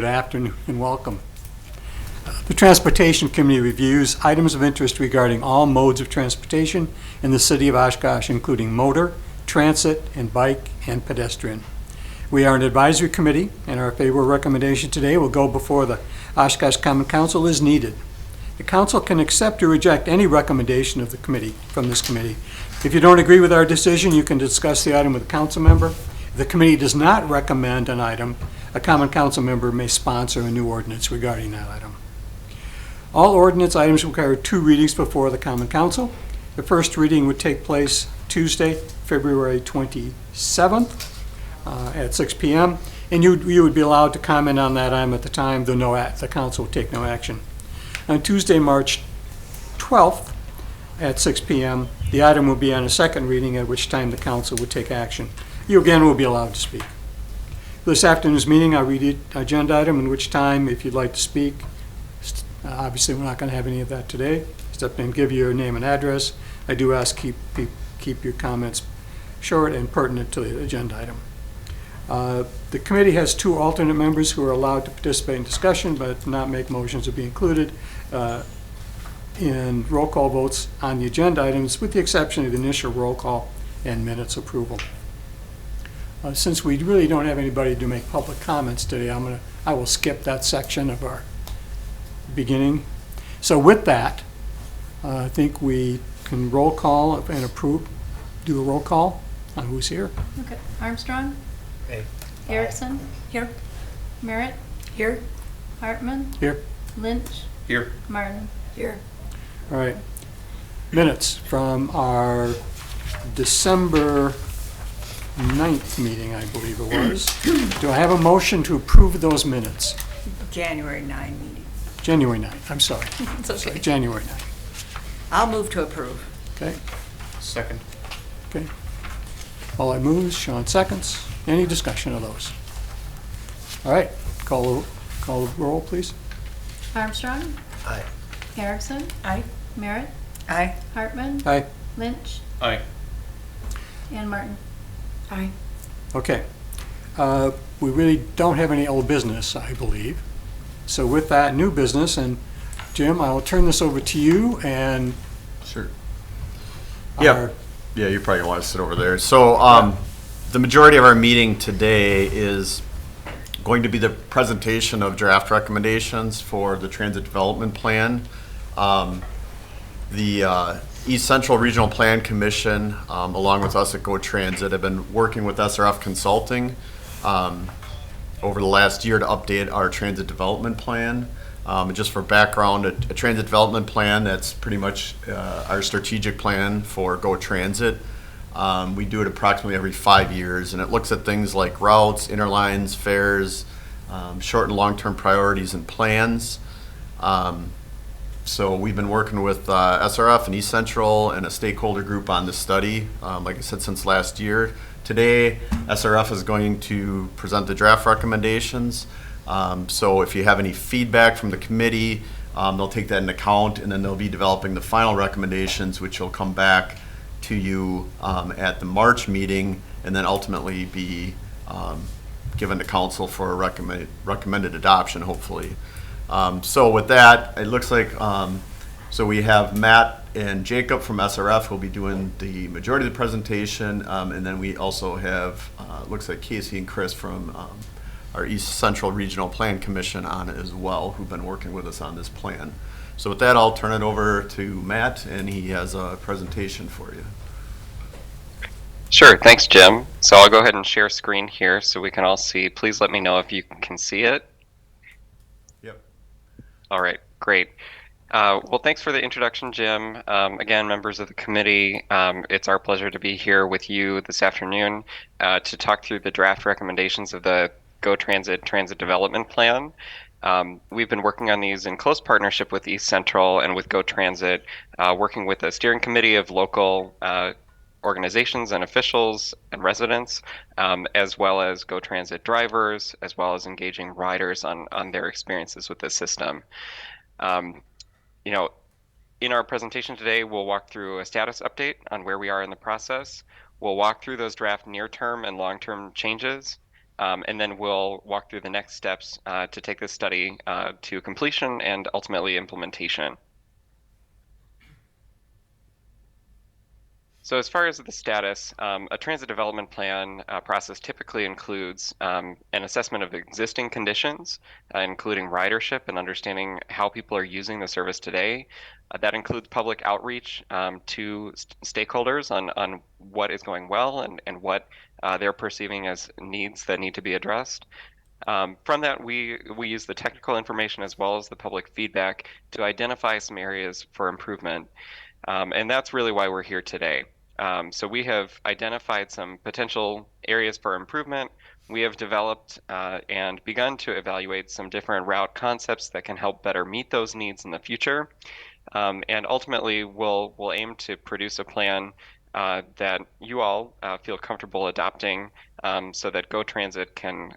good afternoon, and welcome. The Transportation Committee reviews items of interest regarding all modes of transportation in the city of Oshkosh, including motor, transit, and bike and pedestrian. We are an advisory committee, and our favorable recommendation today will go before the Oshkosh Common Council as needed. The council can accept or reject any recommendation of the committee, from this committee. If you don't agree with our decision, you can discuss the item with a council member. If the committee does not recommend an item, a common council member may sponsor a new ordinance regarding that item. All ordinance items require 2 readings before the common council. The first reading would take place Tuesday, February 27th at 6 p.m. And you would be allowed to comment on that item at the time, though the council would take no action. On Tuesday, March 12th at 6 p.m., the item will be on a second reading, at which time the council would take action. You again will be allowed to speak. For this afternoon's meeting, I'll read the agenda item, in which time, if you'd like to speak, obviously we're not going to have any of that today, step in and give you your name and address. I do ask keep your comments short and pertinent to the agenda item. The committee has 2 alternate members who are allowed to participate in discussion but not make motions or be included in roll call votes on the agenda items, with the exception of the initial roll call and minutes approval. Since we really don't have anybody to make public comments today, I will skip that section of our beginning. So with that, I think we can roll call and do a roll call on who's here. Okay. Armstrong? Hey. Erickson? Here. Merritt? Here. Hartman? Here. Lynch? Here. Martin? Here. All right. Minutes from our December 9th meeting, I believe it was. Do I have a motion to approve those minutes? January 9 meeting. January 9th, I'm sorry. It's okay. Sorry, January 9th. I'll move to approve. Okay, Second. okay. All I moves, Sean seconds. Any discussion of those? All right, call the roll, please. Armstrong? Aye. Erickson? Aye. Merritt? Aye. Hartman? Aye. Lynch? Aye. And Martin? Aye. Okay. We really don't have any old business, I believe. So with that, new business, and Jim, I will turn this over to you and Sure. Yeah, you probably want to sit over there. So the majority of our meeting today is going to be the presentation of draft recommendations for the Transit Development Plan. The East Central Regional Plan Commission, along with us at Go Transit, have been working with SRF Consulting over the last year to update our transit development plan. Just for background, a transit development plan, that's pretty much our strategic plan for Go Transit. We do it approximately every 5 years, and it looks at things like routes, interlines, fares, short and long-term priorities and plans. So we've been working with SRF and East Central and a stakeholder group on this study, like I said, since last year. Today, SRF is going to present the draft recommendations. So if you have any feedback from the committee, they'll take that into account, and then they'll be developing the final recommendations, which will come back to you at the March meeting, and then ultimately be given to council for a recommended adoption, hopefully. So with that, it looks like, so we have Matt and Jacob from SRF who will be doing the majority of the presentation, and then we also have, looks like Casey and Chris from our East Central Regional Plan Commission on it as well, who've been working with us on this plan. So with that, I'll turn it over to Matt, and he has a presentation for you. Sure, thanks Jim. So I'll go ahead and share screen here so we can all see. Please let me know if you can see it. Yep. All right, great. Well, thanks for the introduction, Jim. Again, members of the committee, it's our pleasure to be here with you this afternoon to talk through the draft recommendations of the Go Transit Transit Development Plan. We've been working on these in close partnership with East Central and with Go Transit, working with a steering committee of local organizations and officials and residents, as well as Go Transit drivers, as well as engaging riders on their experiences with this system. You know, in our presentation today, we'll walk through a status update on where we are in the process. We'll walk through those draft near-term and long-term changes, And then we'll walk through the next steps to take this study to completion and ultimately implementation. So as far as the status, a transit development plan process typically includes an assessment of existing conditions, including ridership and understanding how people are using the service today. That includes public outreach to stakeholders on what is going well and what they're perceiving as needs that need to be addressed. From that, we use the technical information as well as the public feedback to identify some areas for improvement. And that's really why we're here today. So we have identified some potential areas for improvement. We have developed and begun to evaluate some different route concepts that can help better meet those needs in the future. And ultimately, we'll aim to produce a plan that you all feel comfortable adopting, so that Go Transit can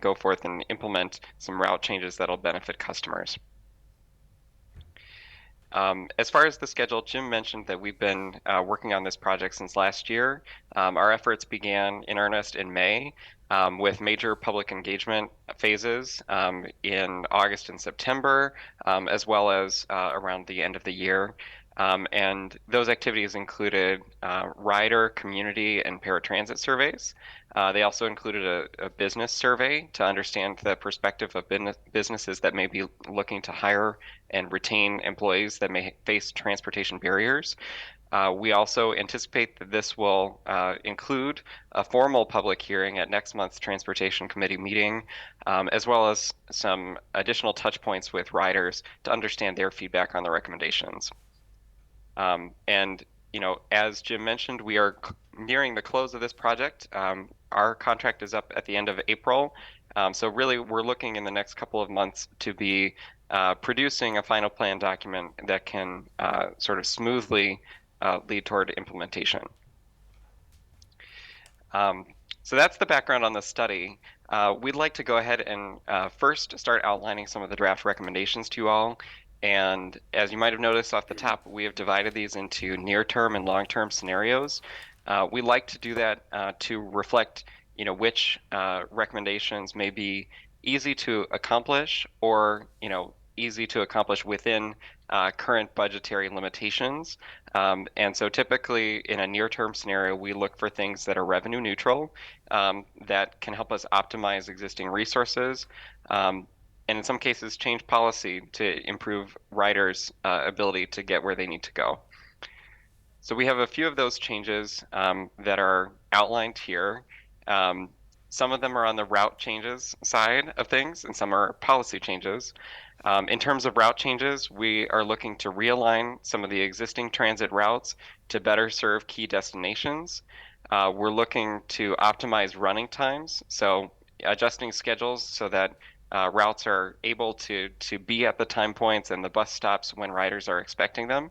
go forth and implement some route changes that'll benefit customers. As far as the schedule, Jim mentioned that we've been working on this project since last year. Our efforts began in earnest in May with major public engagement phases in August and September, as well as around the end of the year. And those activities included rider, community, and paratransit surveys. They also included a business survey to understand the perspective of businesses that may be looking to hire and retain employees that may face transportation barriers. We also anticipate that this will include a formal public hearing at next month's Transportation Committee meeting, as well as some additional touch points with riders to understand their feedback on the recommendations. And as Jim mentioned, we are nearing the close of this project. Our contract is up at the end of April. So really, we're looking in the next couple of months to be producing a final plan document that can sort of smoothly lead toward implementation. So that's the background on the study. We'd like to go ahead and first start outlining some of the draft recommendations to you all. And as you might have noticed off the top, we have divided these into near-term and long-term scenarios. We like to do that to reflect, which recommendations may be easy to accomplish or, easy to accomplish within current budgetary limitations. And so typically in a near-term scenario, we look for things that are revenue neutral, that can help us optimize existing resources, and in some cases change policy to improve riders' ability to get where they need to go. So we have a few of those changes that are outlined here. Some of them are on the route changes side of things, and some are policy changes. In terms of route changes, we are looking to realign some of the existing transit routes to better serve key destinations. We're looking to optimize running times, so adjusting schedules so that routes are able to be at the time points and the bus stops when riders are expecting them.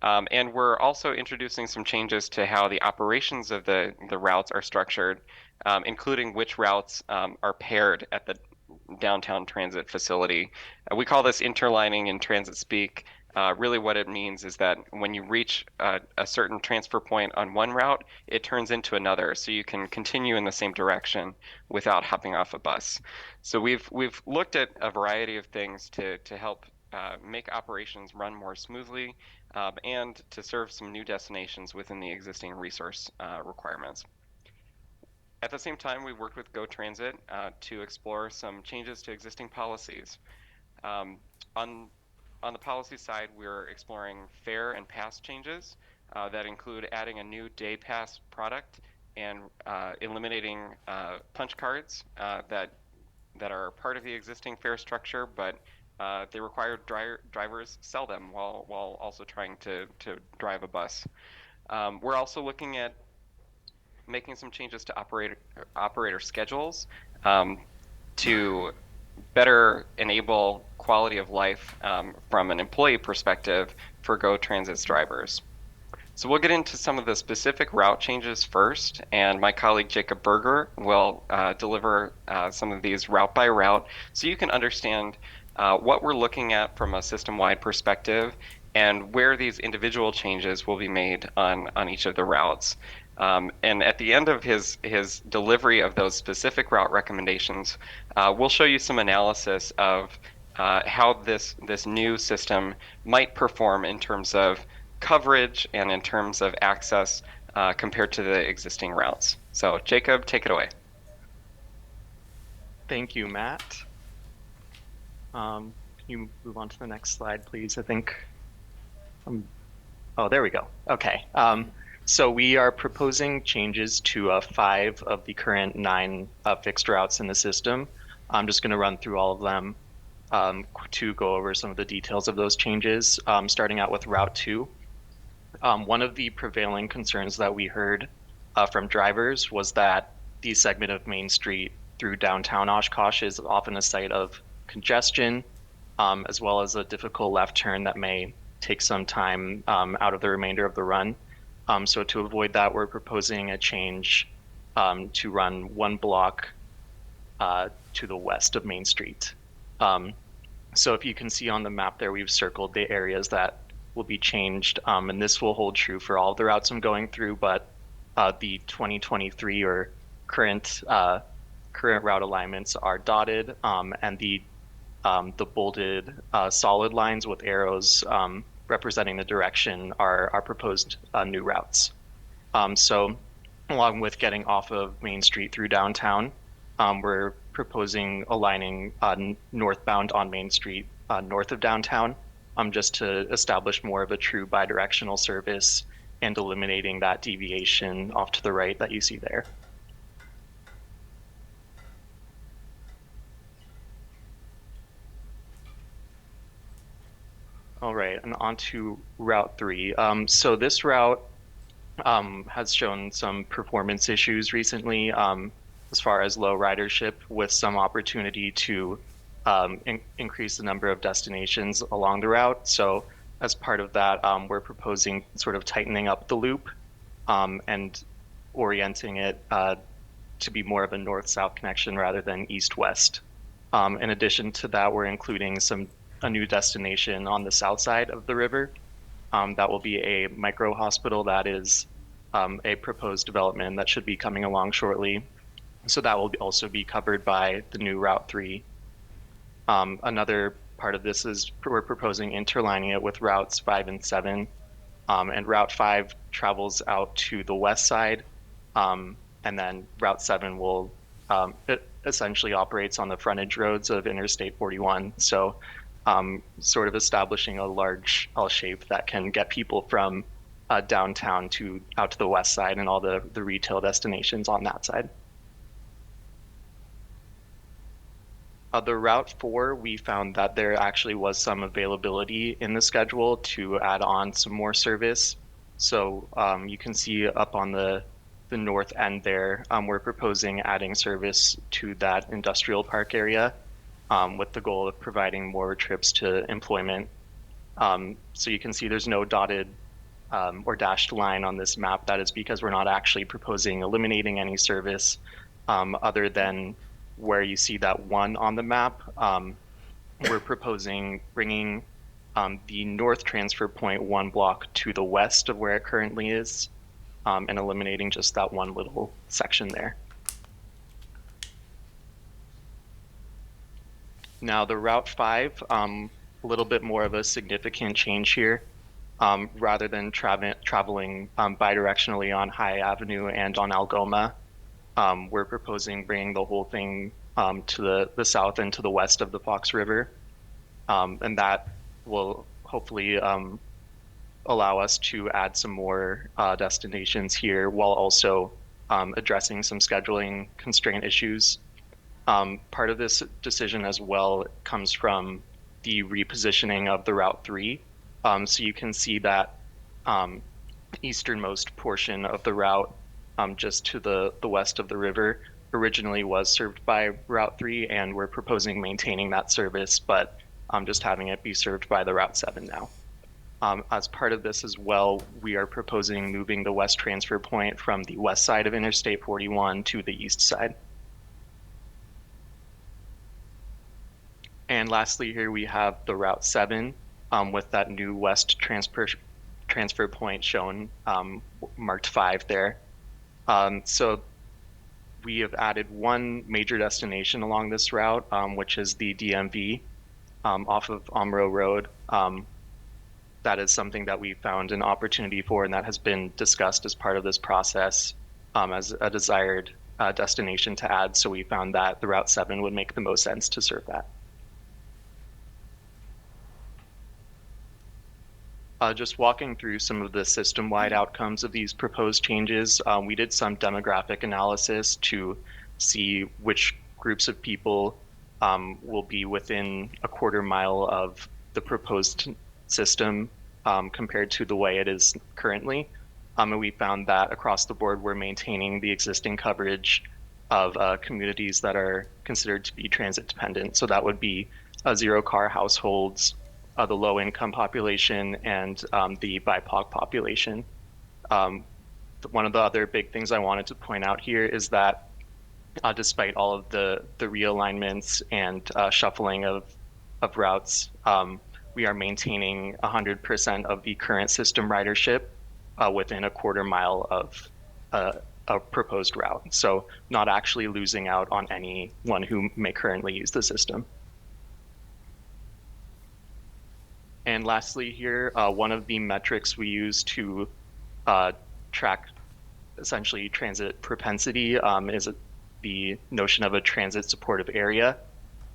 And we're also introducing some changes to how the operations of the routes are structured, including which routes are paired at the downtown transit facility. We call this interlining in transit speak. Really what it means is that when you reach a certain transfer point on one route, it turns into another, so you can continue in the same direction without hopping off a bus. So we've looked at a variety of things to help make operations run more smoothly, and to serve some new destinations within the existing resource requirements. At the same time, we worked with Go Transit to explore some changes to existing policies. On the policy side, we're exploring fare and pass changes that include adding a new day pass product and eliminating punch cards that are part of the existing fare structure, but they require drivers sell them while also trying to drive a bus. We're also looking at making some changes to operator schedules to better enable quality of life from an employee perspective for Go Transit's drivers. So we'll get into some of the specific route changes first, and my colleague Jacob Berger will deliver some of these route by route so you can understand what we're looking at from a system-wide perspective and where these individual changes will be made on each of the routes. And at the end of his delivery of those specific route recommendations, we'll show you some analysis of how this new system might perform in terms of coverage and in terms of access compared to the existing routes. So Jacob, take it away. Thank you, Matt. Can you move on to the next slide, please? I think, oh, there we go. Okay. So we are proposing changes to 5 of the current 9 fixed routes in the system. I'm just going to run through all of them to go over some of the details of those changes, starting out with Route 2. One of the prevailing concerns that we heard from drivers was that the segment of Main Street through downtown Oshkosh is often a site of congestion, as well as a difficult left turn that may take some time out of the remainder of the run. So to avoid that, we're proposing a change to run 1 block to the west of Main Street. So if you can see on the map there, we've circled the areas that will be changed, and this will hold true for all the routes I'm going through, but the 2023 or current route alignments are dotted, and the bolded solid lines with arrows representing the direction are proposed new routes. So along with getting off of Main Street through downtown, we're proposing aligning northbound on Main Street north of downtown, just to establish more of a true bidirectional service and eliminating that deviation off to the right that you see there. All right, and on to Route 3. So this route has shown some performance issues recently as far as low ridership, with some opportunity to increase the number of destinations along the route. So as part of that, we're proposing sort of tightening up the loop and orienting it to be more of a north-south connection rather than east-west. In addition to that, we're including a new destination on the south side of the river. That will be a micro hospital that is a proposed development that should be coming along shortly. So that will also be covered by the new Route 3. Another part of this is we're proposing interlining it with routes 5 and 7. And Route 5 travels out to the west side. And then Route 7 will, it essentially operates on the frontage roads of Interstate 41. So sort of establishing a large L shape that can get people from downtown out to the west side and all the retail destinations on that side. The Route 4, we found that there actually was some availability in the schedule to add on some more service. So you can see up on the north end there, we're proposing adding service to that industrial park area with the goal of providing more trips to employment. So you can see there's no dotted or dashed line on this map. That is because we're not actually proposing eliminating any service other than where you see that 1 on the map. We're proposing bringing the north transfer point 1 block to the west of where it currently is and eliminating just that 1 little section there. Now the Route 5, a little bit more of a significant change here. Rather than traveling bidirectionally on High Avenue and on Algoma, we're proposing bringing the whole thing to the south and to the west of the Fox River. And that will hopefully allow us to add some more destinations here while also addressing some scheduling constraint issues. Part of this decision as well comes from the repositioning of the Route 3. So you can see that easternmost portion of the route just to the west of the river originally was served by Route 3, and we're proposing maintaining that service, but just having it be served by the Route 7 now. As part of this as well, we are proposing moving the west transfer point from the west side of Interstate 41 to the east side. And lastly, here we have the Route 7 with that new west transfer point shown, marked 5 there. So we have added one major destination along this route, which is the DMV off of Omro Road. That is something that we found an opportunity for, and that has been discussed as part of this process as a desired destination to add. So we found that the Route 7 would make the most sense to serve that. Just walking through some of the system-wide outcomes of these proposed changes, we did some demographic analysis to see which groups of people will be within a quarter mile of the proposed system compared to the way it is currently. And we found that across the board, we're maintaining the existing coverage of communities that are considered to be transit dependent. So that would be zero-car households, the low-income population, and the BIPOC population. One of the other big things I wanted to point out here is that despite all of the realignments and shuffling of routes, we are maintaining 100% of the current system ridership within a quarter mile of a proposed route. So not actually losing out on anyone who may currently use the system. And lastly here, one of the metrics we use to track essentially transit propensity is the notion of a transit supportive area.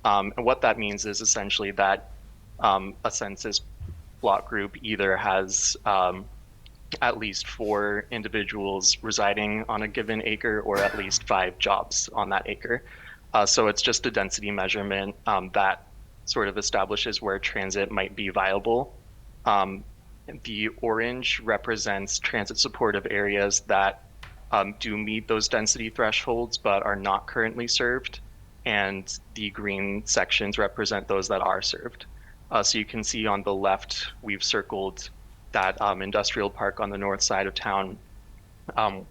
And what that means is essentially that a census block group either has at least 4 individuals residing on a given acre or at least 5 jobs on that acre. So it's just a density measurement that sort of establishes where transit might be viable. The orange represents transit supportive areas that do meet those density thresholds but are not currently served. And the green sections represent those that are served. So you can see on the left, we've circled that industrial park on the north side of town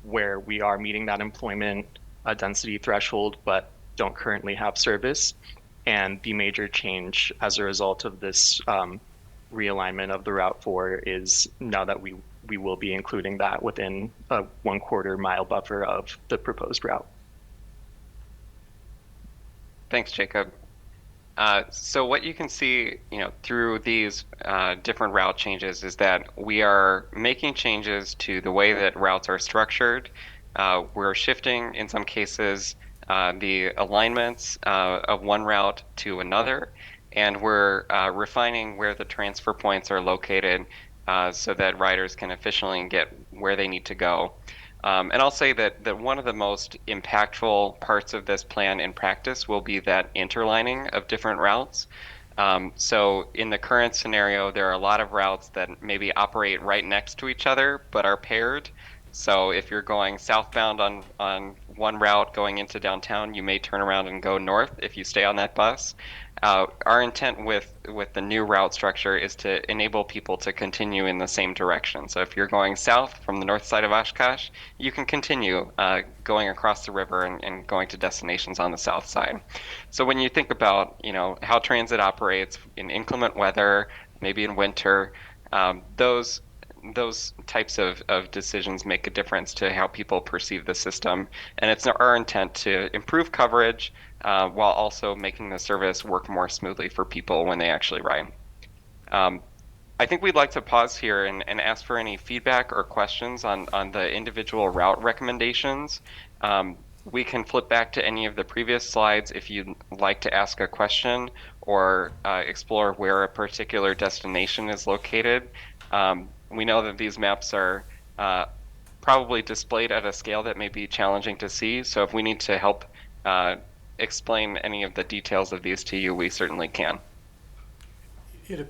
where we are meeting that employment density threshold but don't currently have service. And the major change as a result of this realignment of the Route 4 is now that we will be including that within a 1/4 mile buffer of the proposed route. Thanks, Jacob. So what you can see, through these different route changes is that we are making changes to the way that routes are structured. We're shifting, in some cases, the alignments of one route to another, and we're refining where the transfer points are located so that riders can efficiently get where they need to go. And I'll say that one of the most impactful parts of this plan in practice will be that interlining of different routes. So in the current scenario, there are a lot of routes that maybe operate right next to each other but are paired. So if you're going southbound on one route going into downtown, you may turn around and go north if you stay on that bus. Our intent with the new route structure is to enable people to continue in the same direction. So if you're going south from the north side of Oshkosh, you can continue going across the river and going to destinations on the south side. So when you think about how transit operates in inclement weather, maybe in winter, those types of decisions make a difference to how people perceive the system. And it's our intent to improve coverage while also making the service work more smoothly for people when they actually ride. I think we'd like to pause here and ask for any feedback or questions on the individual route recommendations. We can flip back to any of the previous slides if you'd like to ask a question or explore where a particular destination is located. We know that these maps are probably displayed at a scale that may be challenging to see, so if we need to help explain any of the details of these to you, we certainly can. It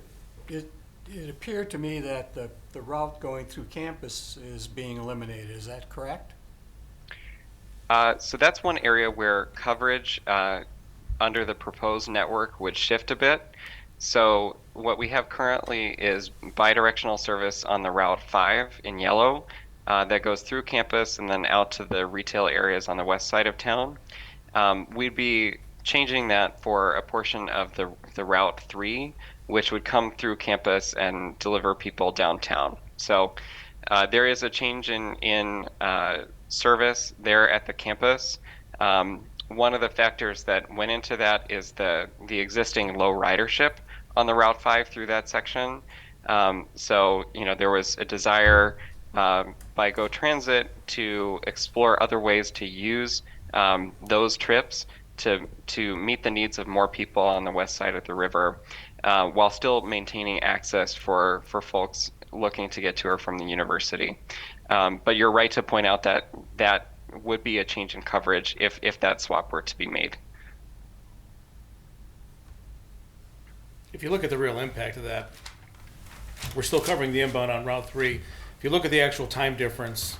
appeared to me that the route going through campus is being eliminated. Is that correct? So that's one area where coverage under the proposed network would shift a bit. So what we have currently is bidirectional service on the Route 5 in yellow that goes through campus and then out to the retail areas on the west side of town. We'd be changing that for a portion of the Route 3, which would come through campus and deliver people downtown. So there is a change in service there at the campus. One of the factors that went into that is the existing low ridership on the Route 5 through that section. So, there was a desire by Go Transit to explore other ways to use those trips to meet the needs of more people on the west side of the river, while still maintaining access for folks looking to get to or from the university. But you're right to point out that that would be a change in coverage if that swap were to be made. If you look at the real impact of that, we're still covering the inbound on Route 3. If you look at the actual time difference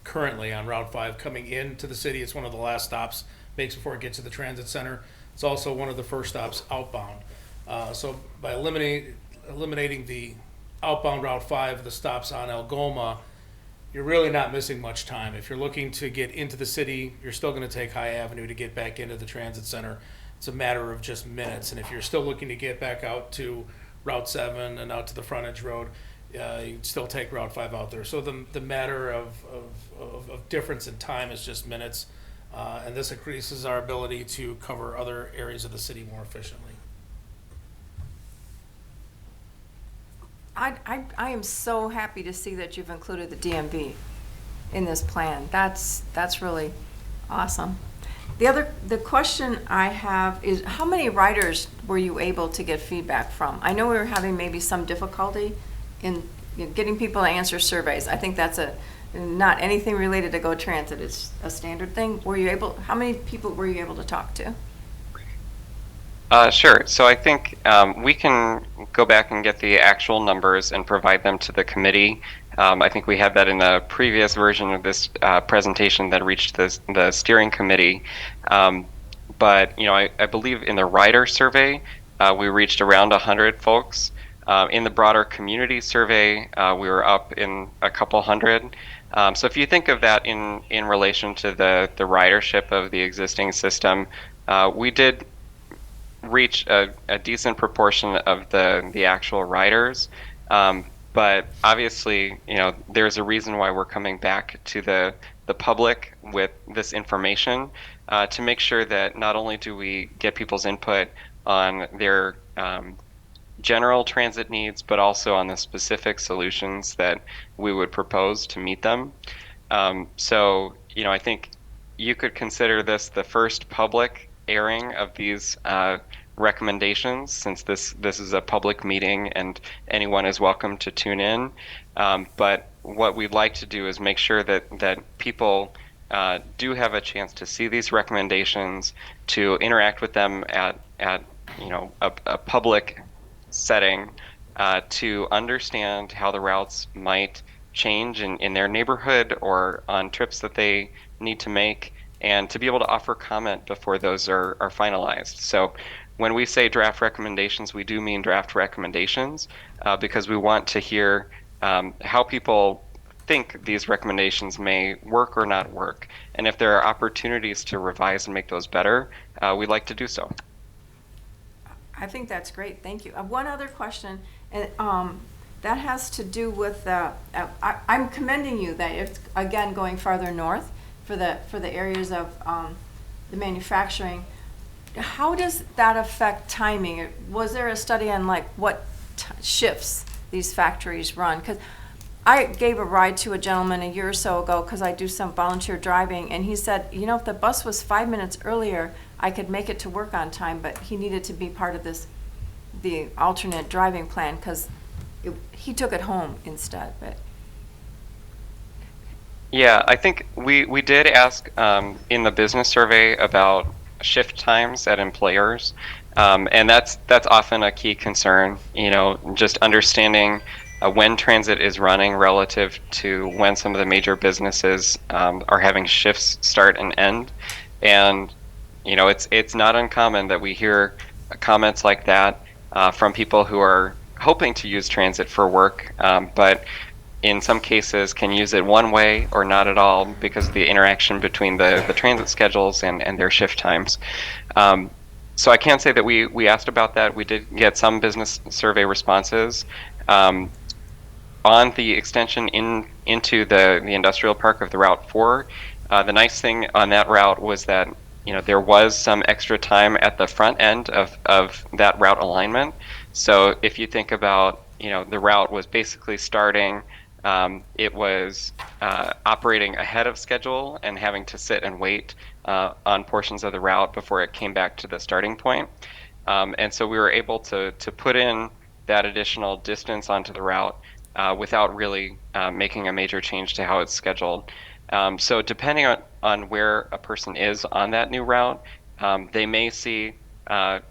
currently on Route 5 coming into the city, it's one of the last stops makes before it gets to the transit center. It's also one of the first stops outbound. So by eliminating the outbound Route 5, the stops on Algoma, you're really not missing much time. If you're looking to get into the city, you're still going to take High Avenue to get back into the transit center. It's a matter of just minutes. And if you're still looking to get back out to Route 7 and out to the frontage road, you'd still take Route 5 out there. So the matter of difference in time is just minutes. And this increases our ability to cover other areas of the city more efficiently. I am so happy to see that you've included the DMV in this plan. That's really awesome. The question I have is, how many riders were you able to get feedback from? I know we were having maybe some difficulty in getting people to answer surveys. I think that's not anything related to Go Transit. It's a standard thing. How many people were you able to talk to? Sure. So I think we can go back and get the actual numbers and provide them to the committee. I think we had that in a previous version of this presentation that reached the steering committee. But I believe in the rider survey, we reached around 100 folks. In the broader community survey, we were up in a couple hundred. So if you think of that in relation to the ridership of the existing system, we did reach a decent proportion of the actual riders. But obviously, there's a reason why we're coming back to the public with this information to make sure that not only do we get people's input on their general transit needs, but also on the specific solutions that we would propose to meet them. So, I think you could consider this the first public airing of these recommendations, since this is a public meeting and anyone is welcome to tune in. But what we'd like to do is make sure that people do have a chance to see these recommendations, to interact with them at a public setting, to understand how the routes might change in their neighborhood or on trips that they need to make, and to be able to offer comment before those are finalized. So when we say draft recommendations, we do mean draft recommendations, because we want to hear how people think these recommendations may work or not work. And if there are opportunities to revise and make those better, we'd like to do so. I think that's great. Thank you. One other question, and that has to do with I'm commending you that it's again going farther north for the areas of the manufacturing. How does that affect timing? Was there a study on what shifts these factories run? Because I gave a ride to a gentleman a year or so ago because I do some volunteer driving, and he said, if the bus was 5 minutes earlier, I could make it to work on time, but he needed to be part of the alternate driving plan because he took it home instead. But yeah, I think we did ask in the business survey about shift times at employers, and that's often a key concern. Just understanding when transit is running relative to when some of the major businesses are having shifts start and end. And it's not uncommon that we hear comments like that from people who are hoping to use transit for work, but in some cases can use it one way or not at all because of the interaction between the transit schedules and their shift times. So I can say that we asked about that. We did get some business survey responses. On the extension into the industrial park of the Route 4, The nice thing on that route was that there was some extra time at the front end of that route alignment. So if you think about the route was basically starting, it was operating ahead of schedule and having to sit and wait on portions of the route before it came back to the starting point. And so we were able to put in that additional distance onto the route without really making a major change to how it's scheduled. So depending on where a person is on that new route, they may see a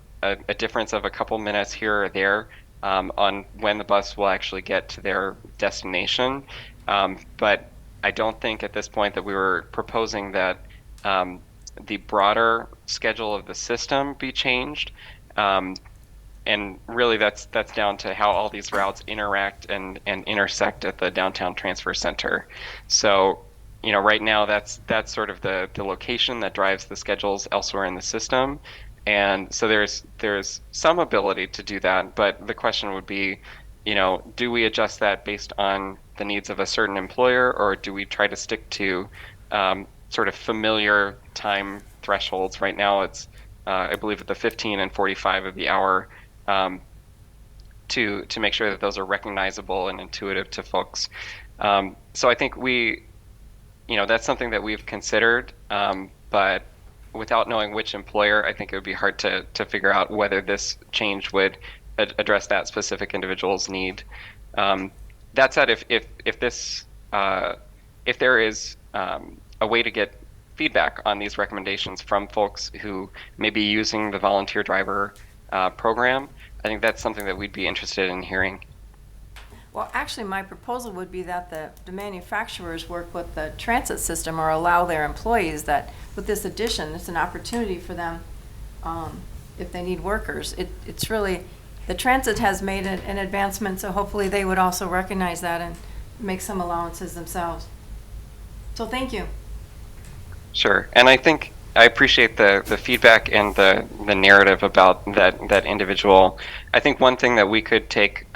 difference of a couple minutes here or there on when the bus will actually get to their destination. But I don't think at this point that we were proposing that the broader schedule of the system be changed. And really that's down to how all these routes interact and intersect at the downtown transfer center. So right now that's sort of the location that drives the schedules elsewhere in the system. And so there's some ability to do that, but the question would be, do we adjust that based on the needs of a certain employer, or do we try to stick to sort of familiar time thresholds? Right now it's I believe at the 15 and 45 of the hour, to make sure that those are recognizable and intuitive to folks. So I think that's something that we've considered, but without knowing which employer, I think it would be hard to figure out whether this change would address that specific individual's need. That said, if there is a way to get feedback on these recommendations from folks who may be using the volunteer driver program, I think that's something that we'd be interested in hearing. Well, actually, my proposal would be that the manufacturers work with the transit system or allow their employees that with this addition, it's an opportunity for them if they need workers. It's really, the transit has made an advancement, so hopefully they would also recognize that and make some allowances themselves. So thank you. Sure, and I think I appreciate the feedback and the narrative about that individual. I think one thing that we could take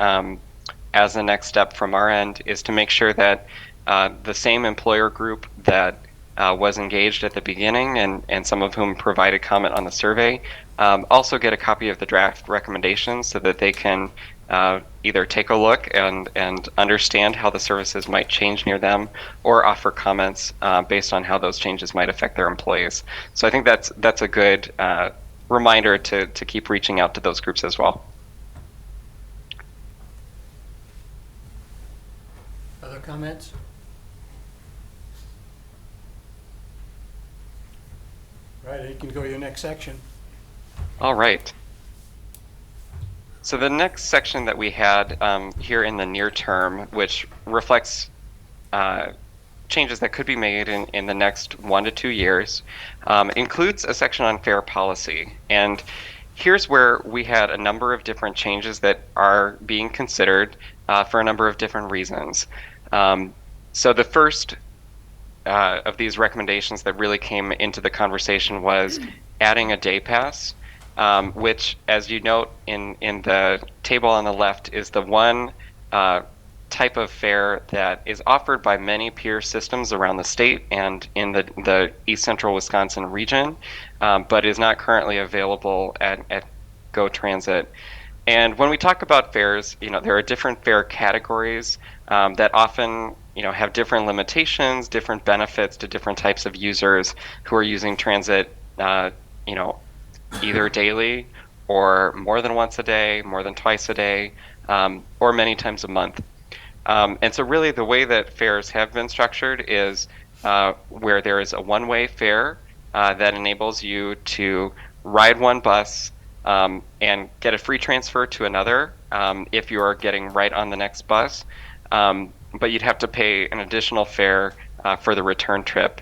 as the next step from our end is to make sure that the same employer group that was engaged at the beginning and some of whom provided comment on the survey also get a copy of the draft recommendations so that they can either take a look and understand how the services might change near them, or offer comments based on how those changes might affect their employees. So I think that's a good reminder to keep reaching out to those groups as well. Other comments? Right, you can go to your next section. All right. So the next section that we had here in the near term, which reflects changes that could be made in the next 1 to 2 years, includes a section on fare policy. And here's where we had a number of different changes that are being considered for a number of different reasons. So the first of these recommendations that really came into the conversation was adding a day pass, which, as you note in the table on the left, is the one type of fare that is offered by many peer systems around the state and in the East Central Wisconsin region, but is not currently available at Go Transit. And when we talk about fares, there are different fare categories that often have different limitations, different benefits to different types of users who are using transit, either daily or more than once a day, more than twice a day, or many times a month. And so really the way that fares have been structured is where there is a one-way fare that enables you to ride one bus and get a free transfer to another if you are getting right on the next bus. But you'd have to pay an additional fare for the return trip.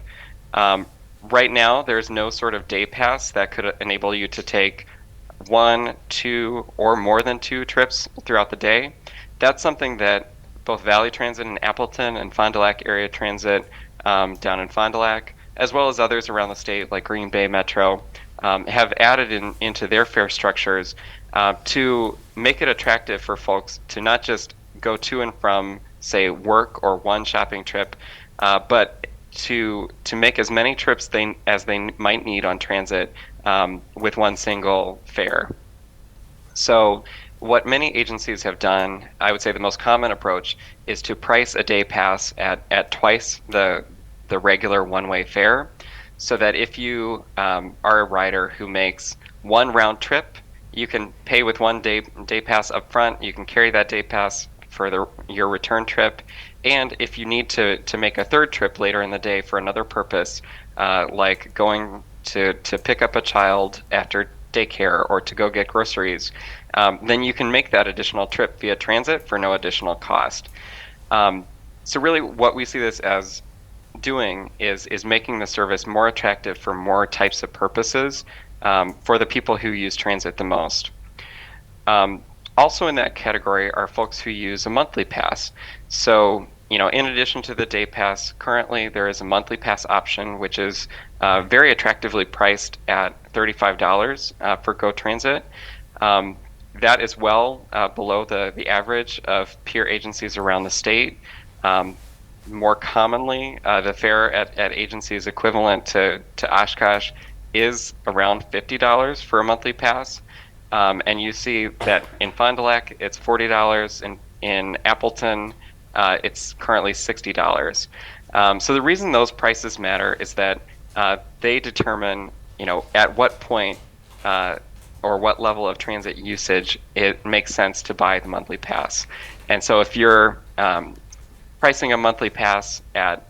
Right now, there's no sort of day pass that could enable you to take 1, 2, or more than 2 trips throughout the day. That's something that both Valley Transit in Appleton and Fond du Lac Area Transit down in Fond du Lac, as well as others around the state like Green Bay Metro, have added into their fare structures to make it attractive for folks to not just go to and from, say, work or one shopping trip, but to make as many trips as they might need on transit with one single fare. So what many agencies have done, I would say the most common approach, is to price a day pass at twice the regular one-way fare, so that if you are a rider who makes one round trip, you can pay with one day pass up front. You can carry that day pass for your return trip. And if you need to make a third trip later in the day for another purpose, like going to pick up a child after daycare or to go get groceries, then you can make that additional trip via transit for no additional cost. So really what we see this as doing is making the service more attractive for more types of purposes for the people who use transit the most. Also in that category are folks who use a monthly pass. So, in addition to the day pass, currently there is a monthly pass option, which is very attractively priced at $35 for GO Transit. That is well below the average of peer agencies around the state. More commonly, the fare at agencies equivalent to Oshkosh is around $50 for a monthly pass. And you see that in Fond du Lac, it's $40. In Appleton, it's currently $60. So the reason those prices matter is that they determine, at what point or what level of transit usage it makes sense to buy the monthly pass. And so if you're pricing a monthly pass at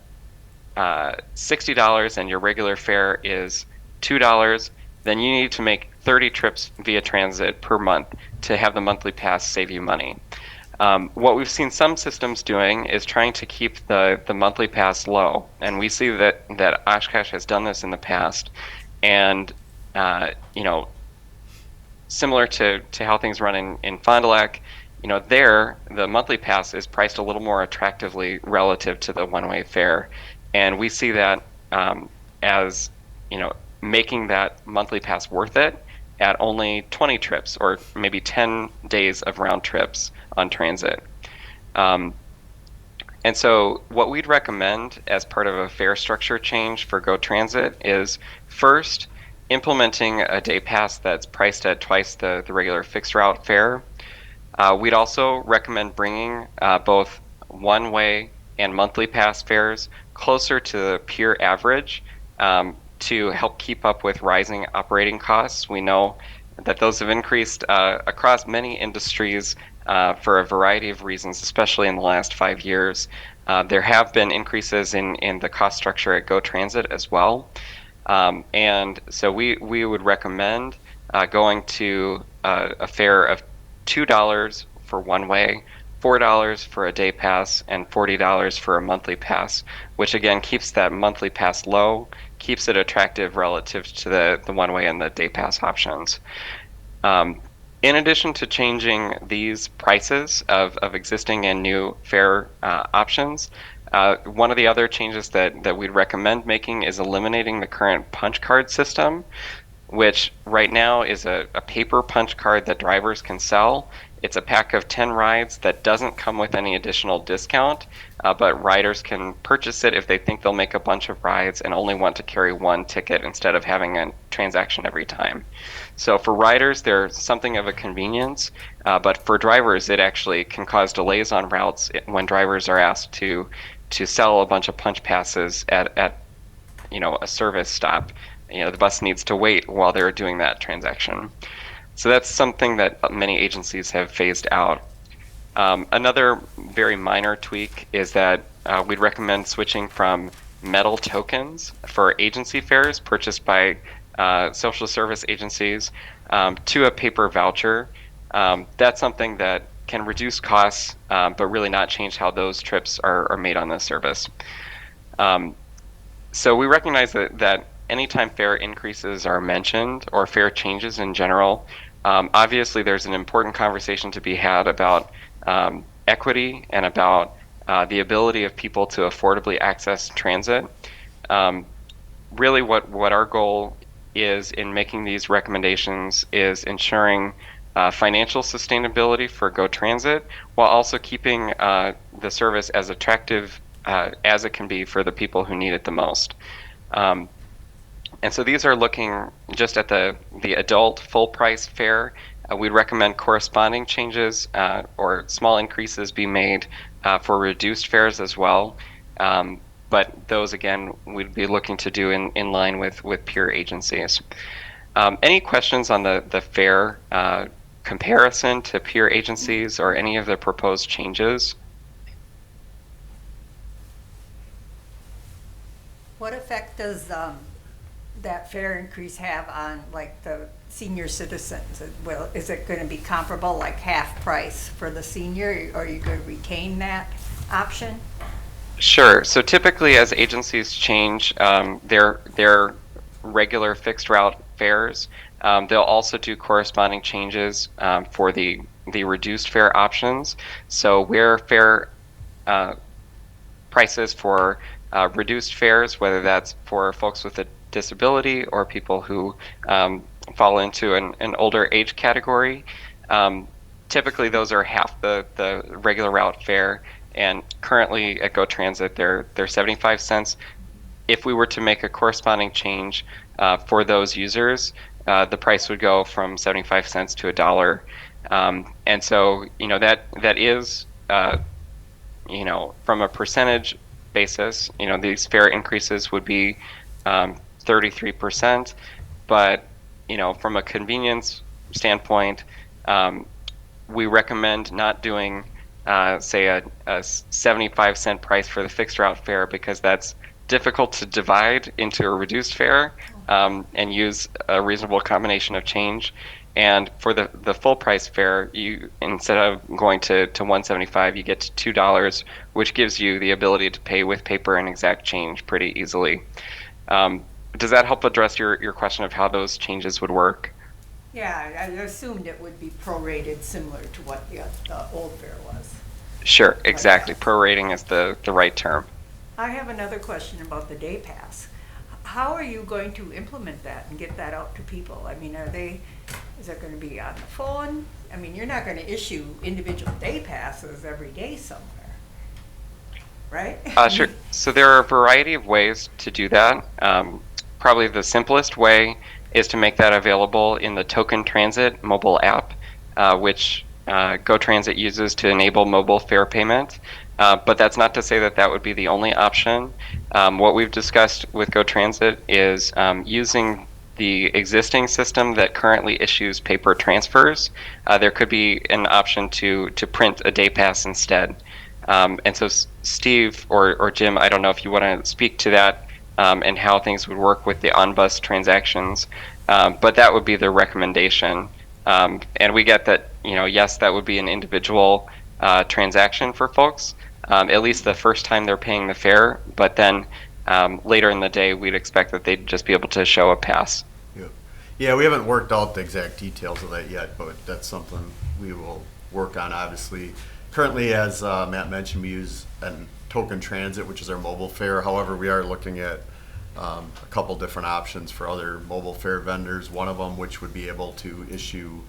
$60 and your regular fare is $2, then you need to make 30 trips via transit per month to have the monthly pass save you money. What we've seen some systems doing is trying to keep the monthly pass low, and we see that Oshkosh has done this in the past. And similar to how things run in Fond du Lac, there the monthly pass is priced a little more attractively relative to the one-way fare, and we see that as making that monthly pass worth it at only 20 trips or maybe 10 days of round trips on transit. And so what we'd recommend as part of a fare structure change for GO Transit is first implementing a day pass that's priced at twice the regular fixed route fare. We'd also recommend bringing both one-way and monthly pass fares closer to the peer average to help keep up with rising operating costs. We know that those have increased across many industries for a variety of reasons, especially in the last 5 years. There have been increases in the cost structure at GO Transit as well. And so we would recommend going to a fare of $2 for one way, $4 for a day pass, and $40 for a monthly pass, which again keeps that monthly pass low, keeps it attractive relative to the one way and the day pass options. In addition to changing these prices of existing and new fare options, one of the other changes that we'd recommend making is eliminating the current punch card system, which right now is a paper punch card that drivers can sell. It's a pack of 10 rides that doesn't come with any additional discount, but riders can purchase it if they think they'll make a bunch of rides and only want to carry one ticket instead of having a transaction every time. So for riders, they're something of a convenience, but for drivers, it actually can cause delays on routes when drivers are asked to sell a bunch of punch passes at a service stop. The bus needs to wait while they're doing that transaction. So that's something that many agencies have phased out. Another very minor tweak is that we'd recommend switching from metal tokens for agency fares purchased by social service agencies to a paper voucher. That's something that can reduce costs, but really not change how those trips are made on the service. So we recognize that anytime fare increases are mentioned or fare changes in general, obviously there's an important conversation to be had about equity and about the ability of people to affordably access transit. Really what our goal is in making these recommendations is ensuring financial sustainability for GO Transit while also keeping the service as attractive as it can be for the people who need it the most. And so these are looking just at the adult full price fare. We'd recommend corresponding changes or small increases be made for reduced fares as well. But those, again, we'd be looking to do in line with peer agencies. Any questions on the fare comparison to peer agencies or any of the proposed changes? What effect does that fare increase have on like the senior citizens? Well, is it going to be comparable, like half price for the senior? Or are you going to retain that option? Sure. So typically, as agencies change their regular fixed route fares, they'll also do corresponding changes for the reduced fare options. So where fare prices for reduced fares, whether that's for folks with a disability or people who fall into an older age category, typically those are half the regular route fare. And currently at Go Transit, they're 75 cents. If we were to make a corresponding change for those users, the price would go from 75 cents to $1. And so, that is, from a percentage basis, these fare increases would be 33%. But, from a convenience standpoint, we recommend not doing say a 75 cent price for the fixed route fare, because that's difficult to divide into a reduced fare and use a reasonable combination of change. And for the full price fare, you, instead of going to $1.75, you get to $2, which gives you the ability to pay with paper and exact change pretty easily. Does that help address your question of how those changes would work? Yeah, I assumed it would be prorated similar to what the old fare was. Sure, exactly. Prorating is the right term. I have another question about the day pass. How are you going to implement that and get that out to people? I mean, is it going to be on the phone? I mean, you're not going to issue individual day passes every day somewhere, right? Sure. So there are a variety of ways to do that. Probably the simplest way is to make that available in the Token Transit mobile app, which Go Transit uses to enable mobile fare payment. But that's not to say that would be the only option. What we've discussed with Go Transit is using the existing system that currently issues paper transfers. There could be an option to print a day pass instead. And so Steve or Jim, I don't know if you want to speak to that and how things would work with the on-bus transactions, but that would be the recommendation. And we get that, yes, that would be an individual transaction for folks, at least the first time they're paying the fare, but then later in the day, we'd expect that they'd just be able to show a pass. Yeah, we haven't worked out the exact details of that yet, but that's something we will work on, obviously. Currently, as Matt mentioned, we use a Token Transit, which is our mobile fare. However, we are looking at a couple different options for other mobile fare vendors. One of them, which would be able to issue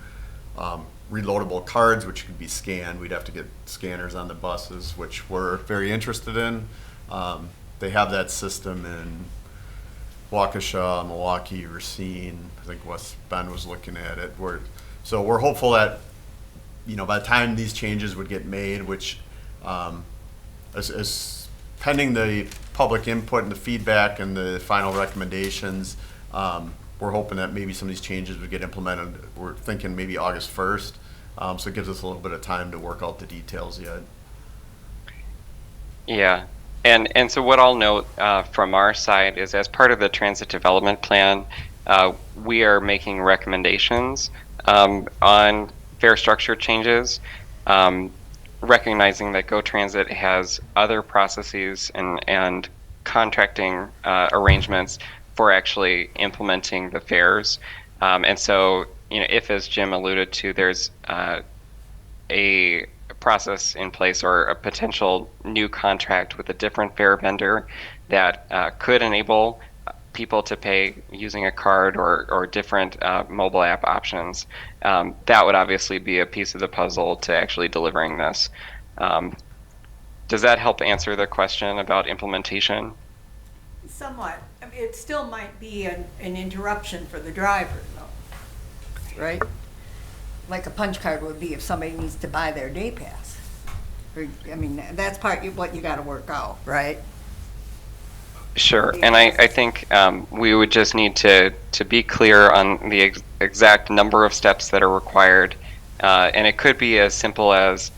reloadable cards, which could be scanned. We'd have to get scanners on the buses, which we're very interested in. They have that system in Waukesha, Milwaukee, Racine. I think West Bend was looking at it. So we're hopeful that, by the time these changes would get made, which as pending the public input and the feedback and the final recommendations, we're hoping that maybe some of these changes would get implemented. We're thinking maybe August 1st, so it gives us a little bit of time to work out the details yet. Yeah, and so what I'll note from our side is, as part of the transit development plan, we are making recommendations on fare structure changes, recognizing that Go Transit has other processes and contracting arrangements for actually implementing the fares. And so, if, as Jim alluded to, there's a process in place or a potential new contract with a different fare vendor that could enable people to pay using a card or different mobile app options, that would obviously be a piece of the puzzle to actually delivering this. Does that help answer the question about implementation? Somewhat. I mean, it still might be an interruption for the driver, though, right? Like a punch card would be if somebody needs to buy their day pass. I mean, that's what you gotta work out, right? Sure, and I think we would just need to be clear on the exact number of steps that are required, and it could be as simple as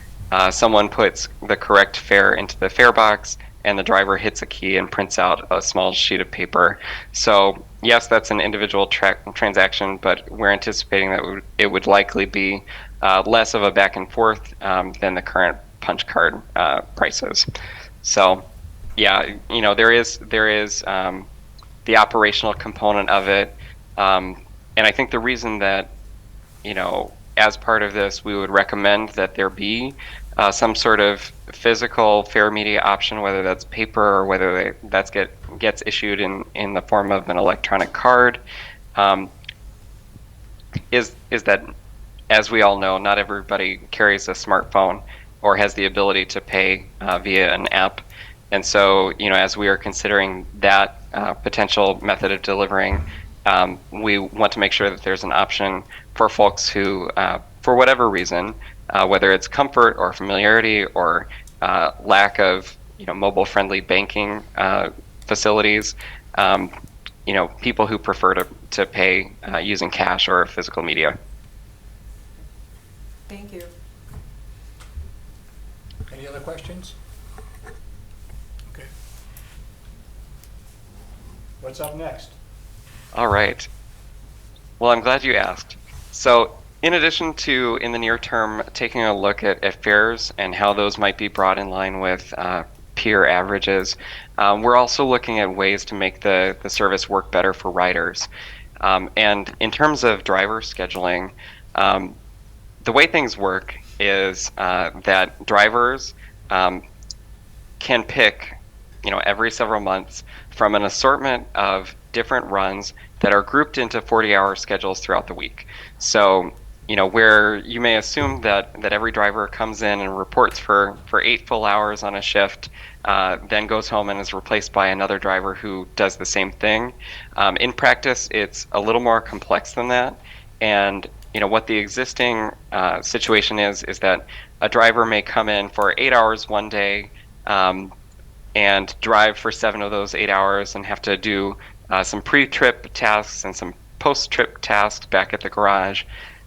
someone puts the correct fare into the fare box, and the driver hits a key and prints out a small sheet of paper. So yes, that's an individual transaction, but we're anticipating that it would likely be less of a back and forth than the current punch card prices. So yeah, you know, there is the operational component of it, and I think the reason that, you know, as part of this, we would recommend that there be some sort of physical fare media option, whether that's paper or whether that gets issued in the form of an electronic card, is that, as we all know, not everybody carries a smartphone or has the ability to pay via an app. And so, you know, as we are considering that potential method of delivering, we want to make sure that there's an option for folks who, for whatever reason, whether it's comfort or familiarity or lack of, you know, mobile-friendly banking facilities, you know, people who prefer to pay using cash or physical media. Thank you. Any other questions? Okay. What's up next? All right. Well, I'm glad you asked. So in addition to, in the near term, taking a look at fares and how those might be brought in line with peer averages, we're also looking at ways to make the service work better for riders. And in terms of driver scheduling, the way things work is that drivers can pick, you know, every several months from an assortment of different runs that are grouped into 40-hour schedules throughout the week. So, you know, where you may assume that every driver comes in and reports for 8 full hours on a shift, then goes home and is replaced by another driver who does the same thing. In practice, it's a little more complex than that. And, you know, what the existing situation is that a driver may come in for 8 hours one day and drive for 7 of those 8 hours and have to do some pre-trip tasks and some post-trip tasks back at the garage.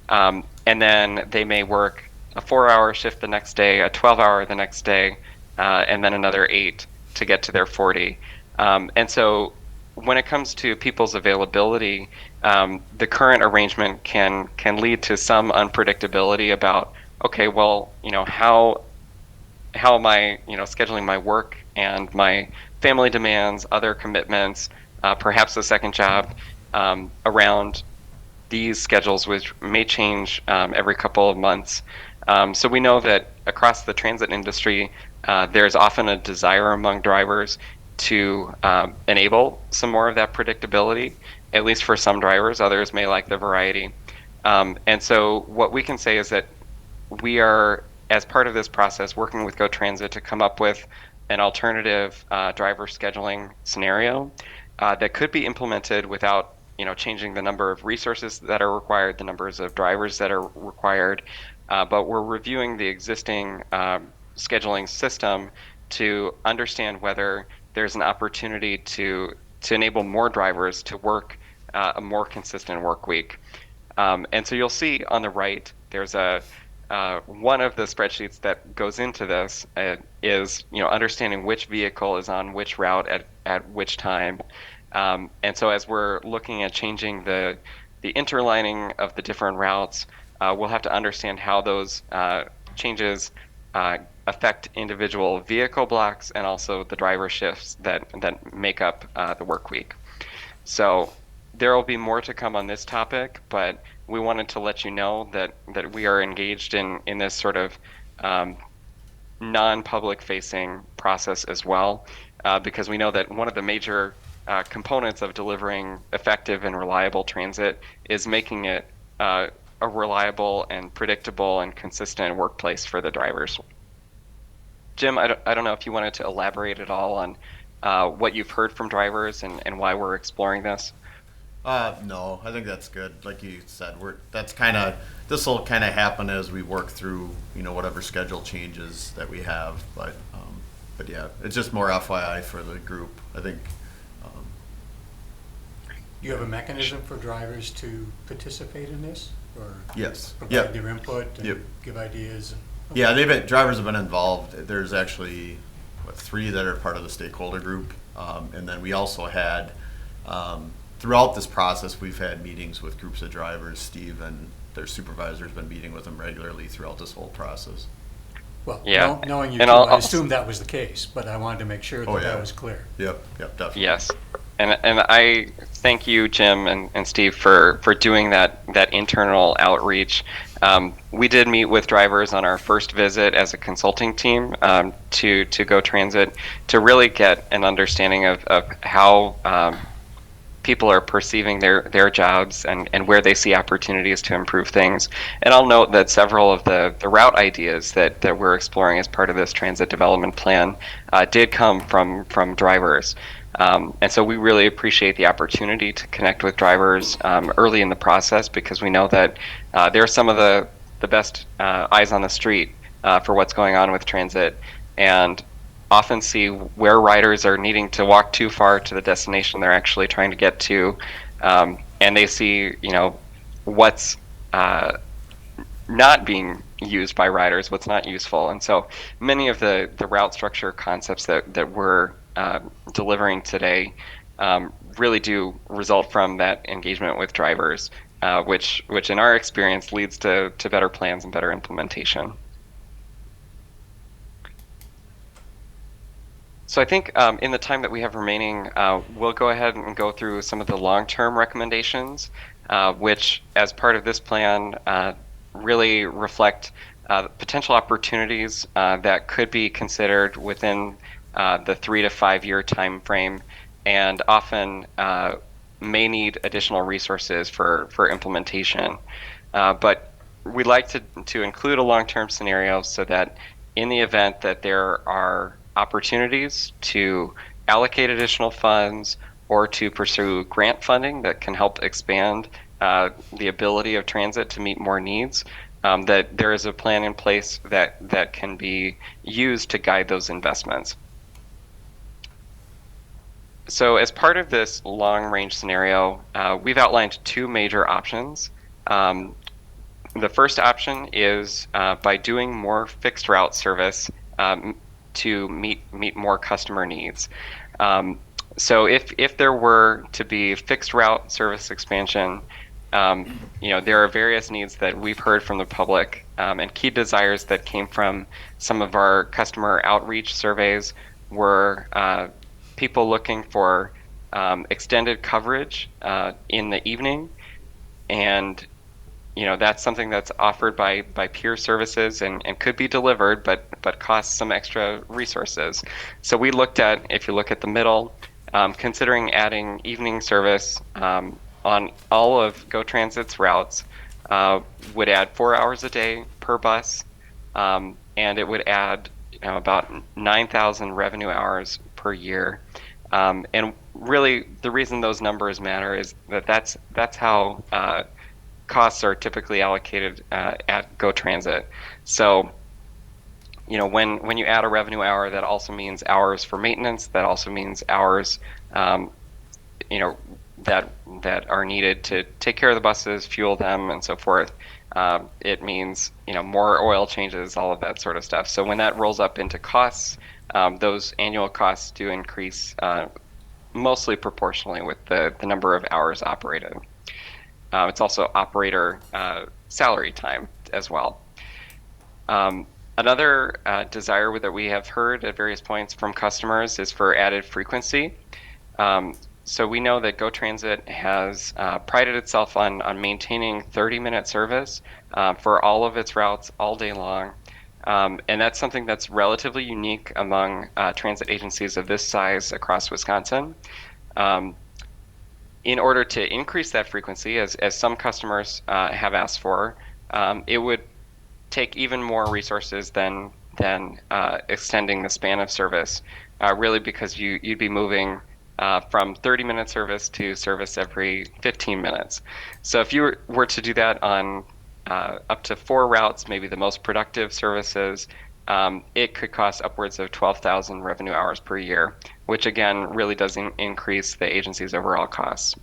And then they may work a 4-hour shift the next day, a 12-hour the next day, and then another 8 to get to their 40. And so when it comes to people's availability, the current arrangement can lead to some unpredictability about, okay, well, you know, how am I, you know, scheduling my work and my family demands, other commitments, perhaps a second job, around these schedules, which may change every couple of months. So we know that across the transit industry, there's often a desire among drivers to enable some more of that predictability, at least for some drivers. Others may like the variety. And so what we can say is that we are, as part of this process, working with Go Transit to come up with an alternative driver scheduling scenario that could be implemented without, you know, changing the number of resources that are required, the numbers of drivers that are required. But we're reviewing the existing scheduling system to understand whether there's an opportunity to enable more drivers to work a more consistent work week. And so you'll see on the right, there's one of the spreadsheets that goes into this is, you know, understanding which vehicle is on which route at which time. And so as we're looking at changing the interlining of the different routes, we'll have to understand how those changes affect individual vehicle blocks and also the driver shifts that make up the work week. So there will be more to come on this topic, but we wanted to let you know that we are engaged in this sort of non-public facing process as well, because we know that one of the major components of delivering effective and reliable transit is making it a reliable and predictable and consistent workplace for the drivers. Jim, I don't know if you wanted to elaborate at all on what you've heard from drivers and why we're exploring this. No, I think that's good. Like you said, this will kind of happen as we work through, whatever schedule changes that we have. But yeah, it's just more FYI for the group. I think. You have a mechanism for drivers to participate in this, or Yes. provide Yep. their input and Yep. give ideas? Yeah, drivers have been involved. There's actually, 3 that are part of the stakeholder group. And then we also had, throughout this process, we've had meetings with groups of drivers. Steve and their supervisor's been meeting with them regularly throughout this whole process. Well, Yeah. knowing you And two, I I'll- assumed that was the case, but I wanted to make sure Oh, that yeah. that was clear. Yep, definitely. Yes. And I thank you, Jim and Steve, for doing that internal outreach. We did meet with drivers on our first visit as a consulting team to Go Transit to really get an understanding of how people are perceiving their jobs and where they see opportunities to improve things. And I'll note that several of the route ideas that we're exploring as part of this transit development plan did come from drivers. And so we really appreciate the opportunity to connect with drivers early in the process, because we know that they're some of the best eyes on the street for what's going on with transit, and often see where riders are needing to walk too far to the destination they're actually trying to get to, and they see what's not being used by riders, what's not useful. And so many of the route structure concepts that we're delivering today really do result from that engagement with drivers, which in our experience leads to better plans and better implementation. So I think in the time that we have remaining, we'll go ahead and go through some of the long-term recommendations, which as part of this plan really reflect potential opportunities that could be considered within the 3 to 5 year time frame, and often may need additional resources for implementation. But we'd like to include a long-term scenario so that in the event that there are opportunities to allocate additional funds or to pursue grant funding that can help expand the ability of transit to meet more needs, that there is a plan in place that can be used to guide those investments. So as part of this long-range scenario, we've outlined 2 major options. The first option is by doing more fixed route service to meet more customer needs. So if there were to be fixed route service expansion, there are various needs that we've heard from the public, and key desires that came from some of our customer outreach surveys were people looking for extended coverage in the evening, and that's something that's offered by peer services and could be delivered, but costs some extra resources. So we looked at, if you look at the middle, considering adding evening service on all of Go Transit's routes, would add 4 hours a day per bus, and it would add about 9,000 revenue hours per year. And really, the reason those numbers matter is that's how costs are typically allocated at Go Transit. So, when you add a revenue hour, that also means hours for maintenance. That also means hours, that are needed to take care of the buses, fuel them, and so forth. It means more oil changes, all of that sort of stuff. So when that rolls up into costs, those annual costs do increase mostly proportionally with the number of hours operated. It's also operator salary time as well. Another desire that we have heard at various points from customers is for added frequency. So we know that Go Transit has prided itself on maintaining 30-minute service for all of its routes all day long. And that's something that's relatively unique among transit agencies of this size across Wisconsin. In order to increase that frequency, as some customers have asked for, it would take even more resources than than extending the span of service, really because you'd be moving from 30-minute service to service every 15 minutes. So if you were to do that on up to 4 routes, maybe the most productive services, it could cost upwards of 12,000 revenue hours per year, which again really does increase the agency's overall costs.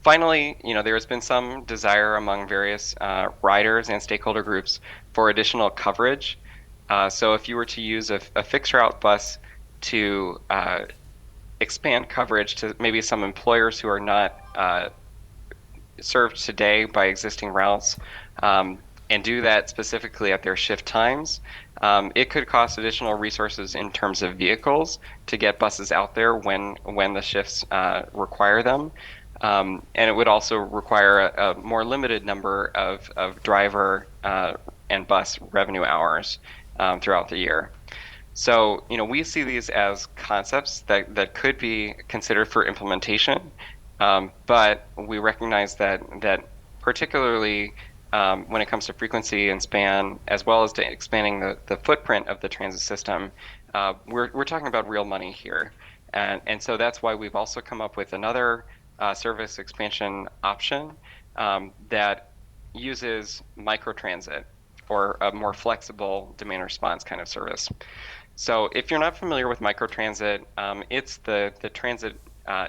Finally, there has been some desire among various riders and stakeholder groups for additional coverage. So if you were to use a fixed route bus to expand coverage to maybe some employers who are not served today by existing routes, and do that specifically at their shift times, it could cost additional resources in terms of vehicles to get buses out there when the shifts require them. And it would also require a more limited number of driver and bus revenue hours throughout the year. So, we see these as concepts that could be considered for implementation, but we recognize that particularly when it comes to frequency and span, as well as to expanding the footprint of the transit system, we're talking about real money here. And so that's why we've also come up with another service expansion option that uses microtransit, or a more flexible demand response kind of service. So if you're not familiar with microtransit, it's the transit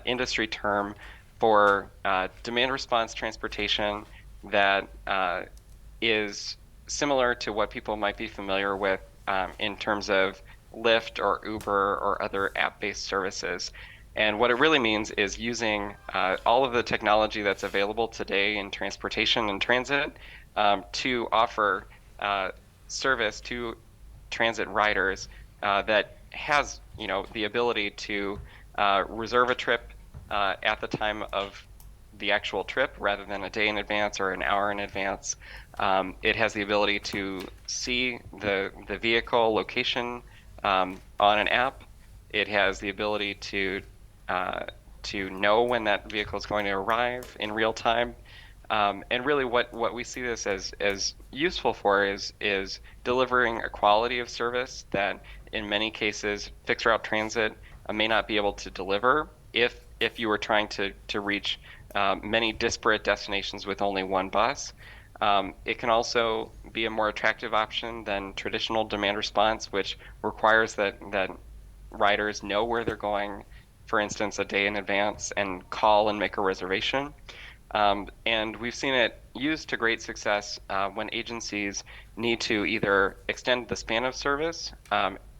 industry term for demand response transportation that is similar to what people might be familiar with in terms of Lyft or Uber or other app-based services. And what it really means is using all of the technology that's available today in transportation and transit to offer service to transit riders that has, the ability to reserve a trip at the time of the actual trip rather than a day in advance or an hour in advance. It has the ability to see the vehicle location on an app. It has the ability to know when that vehicle is going to arrive in real time. And really what we see this as useful for is delivering a quality of service that in many cases fixed route transit may not be able to deliver if you were trying to reach many disparate destinations with only one bus. It can also be a more attractive option than traditional demand response, which requires that riders know where they're going, for instance, a day in advance, and call and make a reservation. And we've seen it used to great success when agencies need to either extend the span of service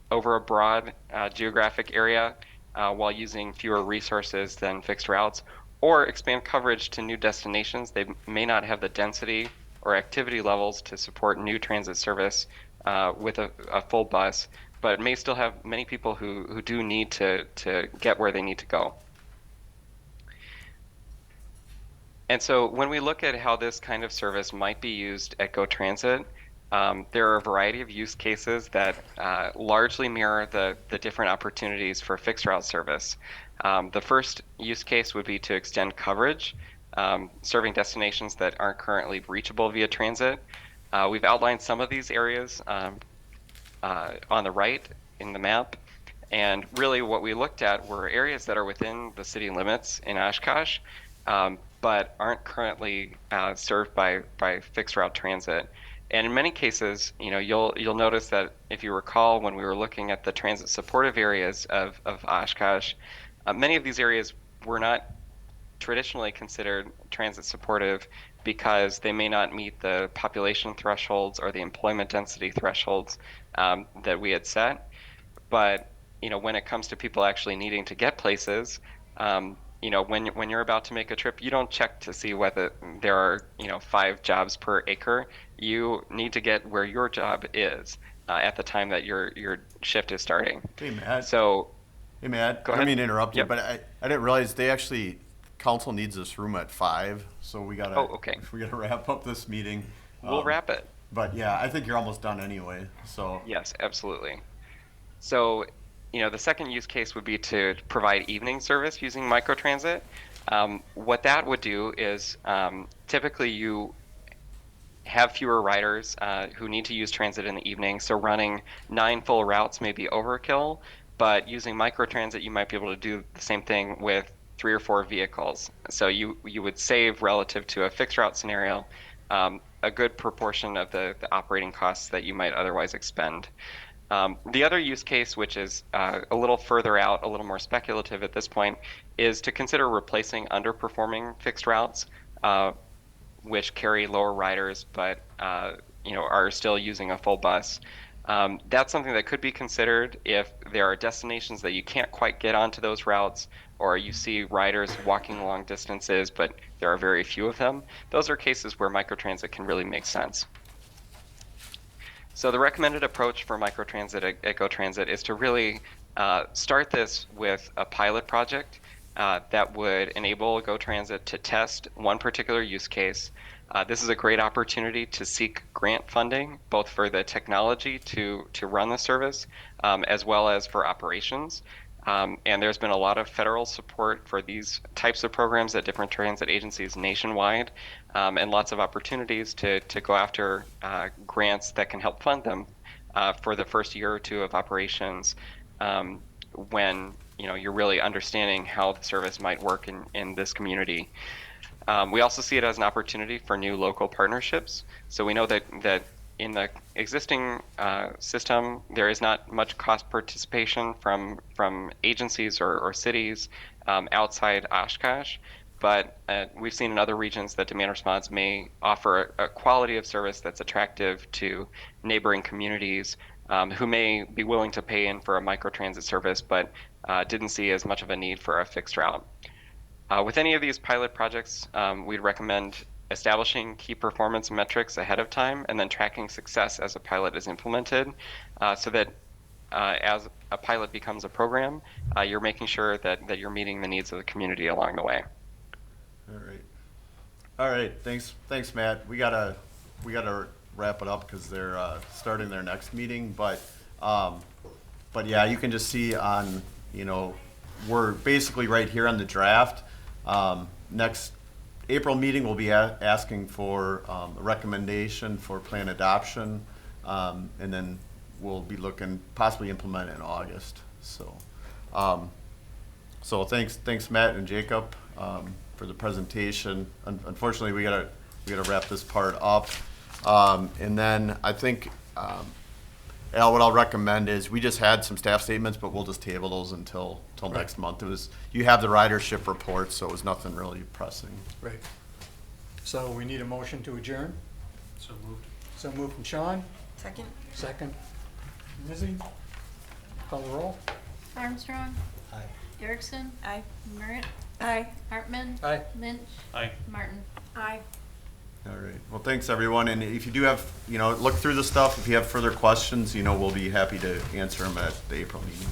over a broad geographic area while using fewer resources than fixed routes, or expand coverage to new destinations. They may not have the density or activity levels to support new transit service with a full bus, but may still have many people who do need to get where they need to go. And so when we look at how this kind of service might be used at Go Transit, there are a variety of use cases that largely mirror the different opportunities for fixed route service. The first use case would be to extend coverage, serving destinations that aren't currently reachable via transit. We've outlined some of these areas on the right in the map. And really what we looked at were areas that are within the city limits in Oshkosh, but aren't currently served by fixed route transit. And in many cases, you'll notice that if you recall when we were looking at the transit supportive areas of Oshkosh, many of these areas were not traditionally considered transit supportive because they may not meet the population thresholds or the employment density thresholds that we had set. But when it comes to people actually needing to get places, when you're about to make a trip, you don't check to see whether there are 5 jobs per acre. You need to get where your job is at the time that your shift is starting. Hey, Matt. So, Hey, Matt. Go I ahead. don't mean to interrupt you, Yep. but I didn't realize council needs this room at 5, so we gotta. Oh, okay. We gotta wrap up this meeting. We'll wrap it. But yeah, I think you're almost done anyway. So Yes, absolutely. So, the second use case would be to provide evening service using microtransit. What that would do is typically you have fewer riders who need to use transit in the evening. So running 9 full routes may be overkill, but using microtransit, you might be able to do the same thing with 3 or 4 vehicles. So you would save relative to a fixed route scenario a good proportion of the operating costs that you might otherwise expend. The other use case, which is a little further out, a little more speculative at this point, is to consider replacing underperforming fixed routes, which carry lower riders but are still using a full bus. That's something that could be considered if there are destinations that you can't quite get onto those routes, or you see riders walking long distances, but there are very few of them. Those are cases where microtransit can really make sense. So the recommended approach for microtransit at GoTransit is to really start this with a pilot project that would enable GoTransit to test one particular use case. This is a great opportunity to seek grant funding, both for the technology to run the service, as well as for operations. And there's been a lot of federal support for these types of programs at different transit agencies nationwide, and lots of opportunities to go after grants that can help fund them for the first year or two of operations, when you're really understanding how the service might work in this community. We also see it as an opportunity for new local partnerships. So we know that in the existing system, there is not much cost participation from agencies or cities outside Oshkosh, but we've seen in other regions that demand response may offer a quality of service that's attractive to neighboring communities who may be willing to pay in for a microtransit service, but didn't see as much of a need for a fixed route. With any of these pilot projects, we'd recommend establishing key performance metrics ahead of time and then tracking success as a pilot is implemented, so that as a pilot becomes a program, you're making sure that you're meeting the needs of the community along the way. All right. Thanks, Matt. We gotta wrap it up because they're starting their next meeting. But yeah, you can just see on we're basically right here on the draft. Next April meeting, we'll be asking for a recommendation for plan adoption, and then we'll be looking possibly implement it in August. So thanks Matt and Jacob for the presentation. Unfortunately, we gotta wrap this part up, and then I think Al, what I'll recommend is we just had some staff statements, but we'll just table those until next month. You have the ridership report, so it was nothing really pressing. Right. So we need a motion to adjourn. So moved. So moved from Sean, Second. second. Mizzy, call the roll. Armstrong. Aye. Erickson. Aye. Merritt. Aye. Hartman. Aye. Lynch. Aye. Martin. Aye. All right. Well, thanks everyone. And if you do have, look through the stuff. If you have further questions, we'll be happy to answer them at the April meeting.